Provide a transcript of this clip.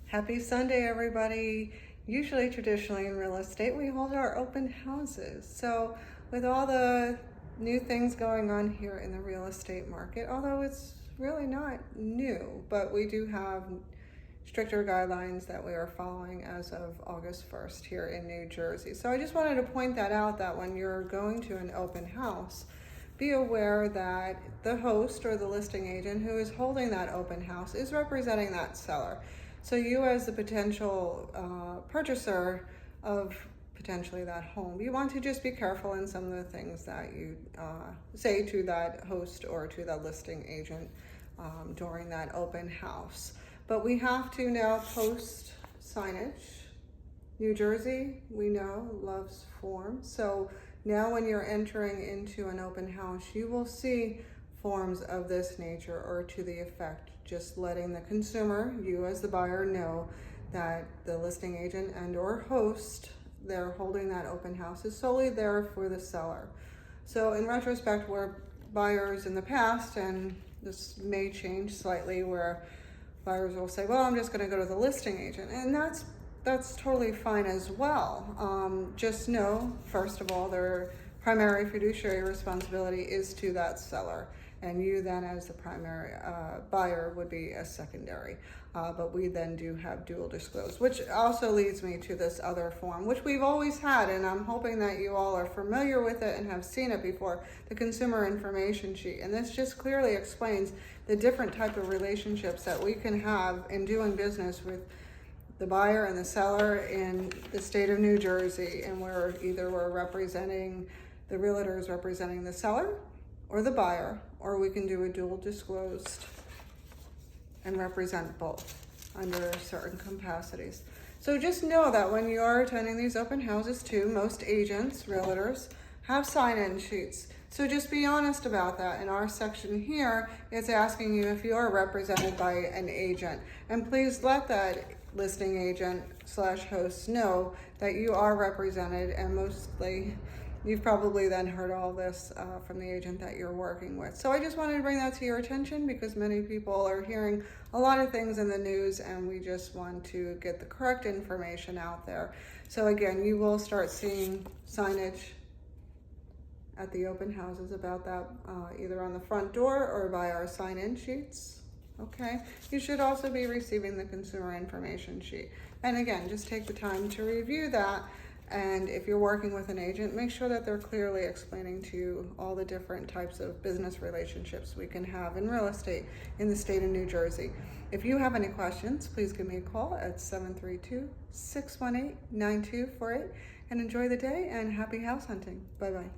Happy Sunday, everybody. Usually, traditionally in real estate, we hold our open houses. So with all the new things going on here in the real estate market, although it's really not new, but we do have stricter guidelines that we are following as of August 1st here in New Jersey. So I just wanted to point that out, that when you're going to an open house, be aware that the host or the listing agent who is holding that open house is representing that seller. So you, as the potential purchaser of potentially that home, you want to just be careful in some of the things that you say to that host or to that listing agent during that open house. But we have to now post signage. New Jersey, we know, loves forms. So now when you're entering into an open house, you will see forms of this nature or to the effect, just letting the consumer, you as the buyer, know that the listing agent and or host, they're holding that open house, is solely there for the seller. So in retrospect, where buyers in the past, and this may change slightly, where buyers will say, well, I'm just going to go to the listing agent, and that's totally fine as well. Just know, first of all, their primary fiduciary responsibility is to that seller, and you then as the primary buyer would be a secondary. But we then do have dual disclose, which also leads me to this other form, which we've always had, and I'm hoping that you all are familiar with it and have seen it before, the consumer information sheet. And this just clearly explains the different type of relationships that we can have in doing business with the buyer and the seller in the state of New Jersey, and we're representing, the realtor is representing the seller or the buyer, or we can do a dual disclosed and represent both under certain capacities. So just know that when you are attending these open houses too, most agents, realtors, have sign-in sheets. So just be honest about that. In our section here, it's asking you if you are represented by an agent. And please let that listing agent / host know that you are represented, and mostly you've probably then heard all this from the agent that you're working with. So I just wanted to bring that to your attention, because many people are hearing a lot of things in the news, and we just want to get the correct information out there. So again, you will start seeing signage at the open houses about that, either on the front door or by our sign-in sheets. Okay, you should also be receiving the consumer information sheet. And again, just take the time to review that. And if you're working with an agent, make sure that they're clearly explaining to you all the different types of business relationships we can have in real estate in the state of New Jersey. If you have any questions, please give me a call at 732-618-9248, and enjoy the day and happy house hunting. Bye-bye.